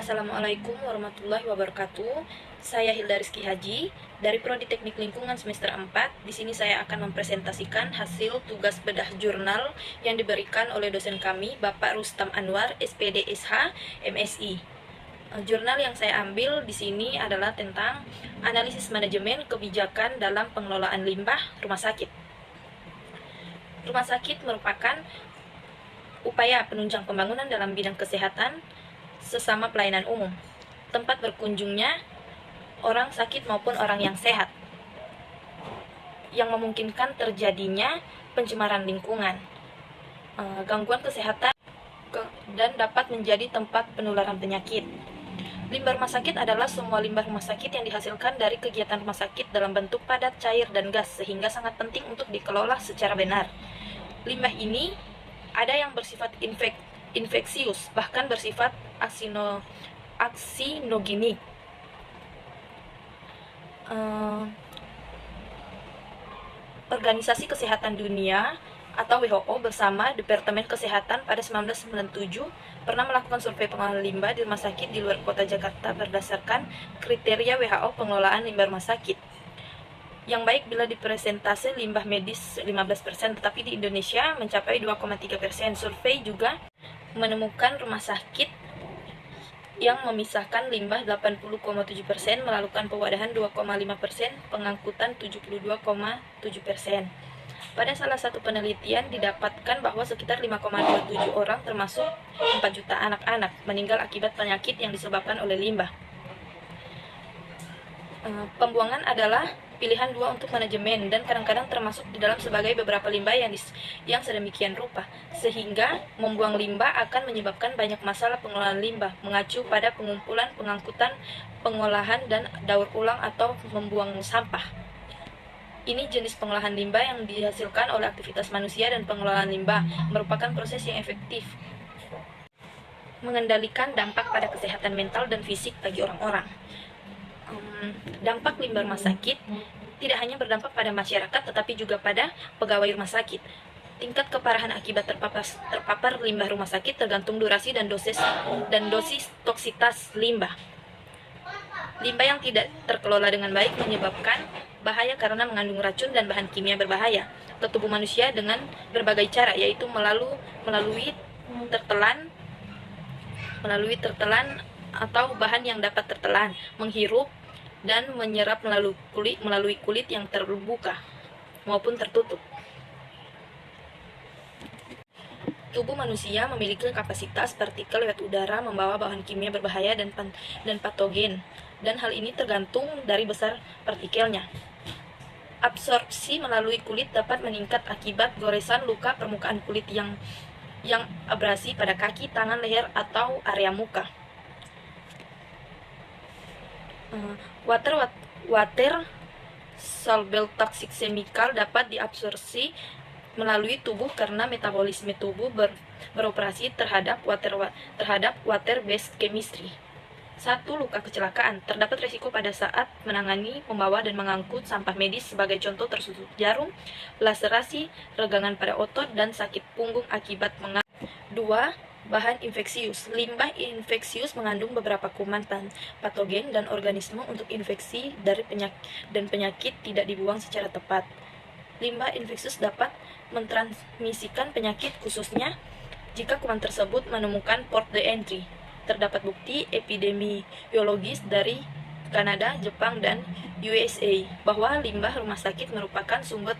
Assalamualaikum warahmatullahi wabarakatuh. Saya Hilda Rizky Haji dari Prodi Teknik Lingkungan semester 4. Di sini saya akan mempresentasikan hasil tugas bedah jurnal yang diberikan oleh dosen kami, Bapak Rustam Anwar, SPD SH, MSI. Jurnal yang saya ambil di sini adalah tentang analisis manajemen kebijakan dalam pengelolaan limbah rumah sakit. Rumah sakit merupakan upaya penunjang pembangunan dalam bidang kesehatan sesama pelayanan umum, tempat berkunjungnya orang sakit maupun orang yang sehat, yang memungkinkan terjadinya pencemaran lingkungan, gangguan kesehatan, dan dapat menjadi tempat penularan penyakit. Limbah rumah sakit adalah semua limbah rumah sakit yang dihasilkan dari kegiatan rumah sakit dalam bentuk padat, cair, dan gas, sehingga sangat penting untuk dikelola secara benar. Limbah ini ada yang bersifat infeksius, bahkan bersifat aksinogenik. Organisasi Kesehatan Dunia atau WHO bersama Departemen Kesehatan pada 1997 pernah melakukan survei pengelolaan limbah di rumah sakit di luar kota Jakarta berdasarkan kriteria WHO pengelolaan limbah rumah sakit. Yang baik bila di persentase limbah medis 15%, tetapi di Indonesia mencapai 2,3%. Survei juga menemukan rumah sakit yang memisahkan limbah 80,7%, melakukan pewadahan 2,5%, pengangkutan 72,7%. Pada salah satu penelitian didapatkan bahwa sekitar 5,27 orang termasuk 4 juta anak-anak meninggal akibat penyakit yang disebabkan oleh limbah. Pembuangan adalah pilihan dua untuk manajemen dan kadang-kadang termasuk di dalam sebagai beberapa limbah yang sedemikian rupa, sehingga membuang limbah akan menyebabkan banyak masalah pengelolaan limbah, mengacu pada pengumpulan, pengangkutan, pengolahan, dan daur ulang atau membuang sampah. Ini jenis pengolahan limbah yang dihasilkan oleh aktivitas manusia, dan pengelolaan limbah merupakan proses yang efektif mengendalikan dampak pada kesehatan mental dan fisik bagi orang-orang. Dampak limbah rumah sakit tidak hanya berdampak pada masyarakat, tetapi juga pada pegawai rumah sakit. Tingkat keparahan akibat terpapar limbah rumah sakit tergantung durasi dan dosis toksitas limbah. Limbah yang tidak terkelola dengan baik menyebabkan bahaya karena mengandung racun dan bahan kimia berbahaya ke tubuh manusia dengan berbagai cara, yaitu melalui tertelan atau bahan yang dapat tertelan, menghirup, dan menyerap melalui kulit yang terbuka maupun tertutup. Tubuh manusia memiliki kapasitas partikel lewat udara membawa bahan kimia berbahaya dan patogen, dan hal ini tergantung dari besar partikelnya. Absorpsi melalui kulit dapat meningkat akibat goresan, luka permukaan kulit yang abrasi pada kaki, tangan, leher, atau area muka. Water soluble toxic chemical dapat diabsorpsi melalui tubuh karena metabolisme tubuh beroperasi terhadap water based chemistry. 1. Luka kecelakaan. Terdapat risiko pada saat menangani, membawa, dan mengangkut sampah medis, sebagai contoh tersusuk jarum, laserasi, regangan pada otot, dan sakit punggung akibat mengangkut. 2. Bahan infeksius. Limbah infeksius mengandung beberapa kuman patogen dan organisme untuk infeksi dan penyakit tidak dibuang secara tepat. Limbah infeksius dapat mentransmisikan penyakit, khususnya jika kuman tersebut menemukan port de entry. Terdapat bukti epidemiologis dari Kanada, Jepang, dan USA bahwa limbah rumah sakit merupakan sumber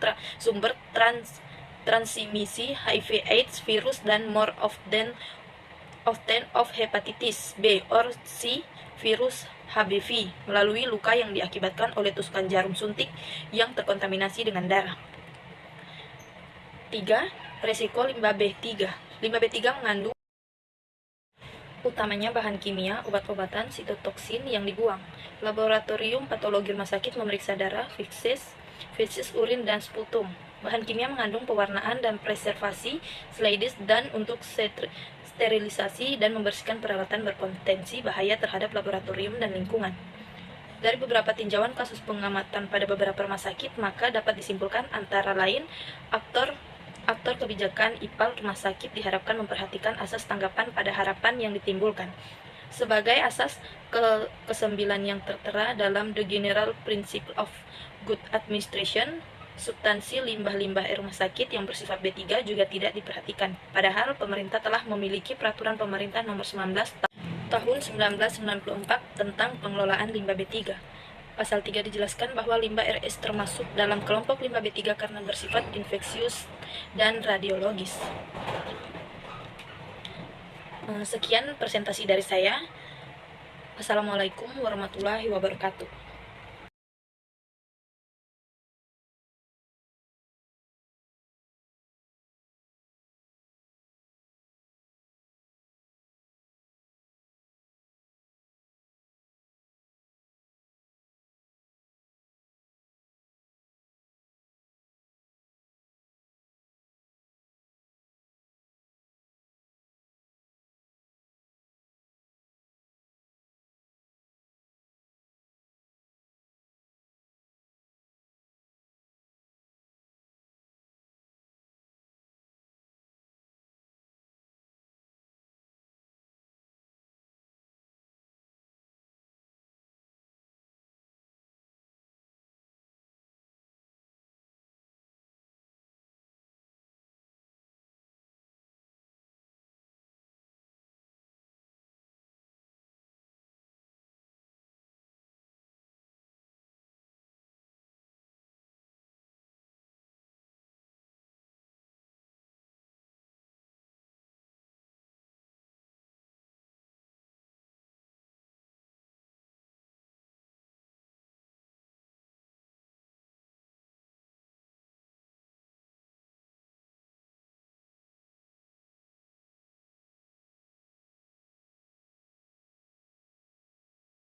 transmisi HIV/AIDS, virus, dan more often of hepatitis B or C, virus HBV, melalui luka yang diakibatkan oleh tusukan jarum suntik yang terkontaminasi dengan darah. 3. Resiko limbah B3. Limbah B3 mengandung utamanya bahan kimia, obat-obatan, sitotoksin yang dibuang. Laboratorium patologi rumah sakit memeriksa darah, feses, urin, dan sputum. Bahan kimia mengandung pewarnaan dan preservasi, slides, dan untuk sterilisasi dan membersihkan peralatan berpotensi bahaya terhadap laboratorium dan lingkungan. Dari beberapa tinjauan kasus pengamatan pada beberapa rumah sakit, maka dapat disimpulkan antara lain aktor kebijakan IPAL rumah sakit diharapkan memperhatikan asas tanggapan pada harapan yang ditimbulkan. sebagai asas kesembilan yang tertera dalam The General Principle of Good Administration. Substansi limbah-limbah rumah sakit yang bersifat B3 juga tidak diperhatikan, padahal pemerintah telah memiliki peraturan pemerintah nomor 19 tahun 1994 tentang pengelolaan limbah B3. Pasal 3 dijelaskan bahwa limbah RS termasuk dalam kelompok limbah B3 karena bersifat infeksius dan radiologis. Sekian presentasi dari saya. Assalamualaikum warahmatullahi wabarakatuh.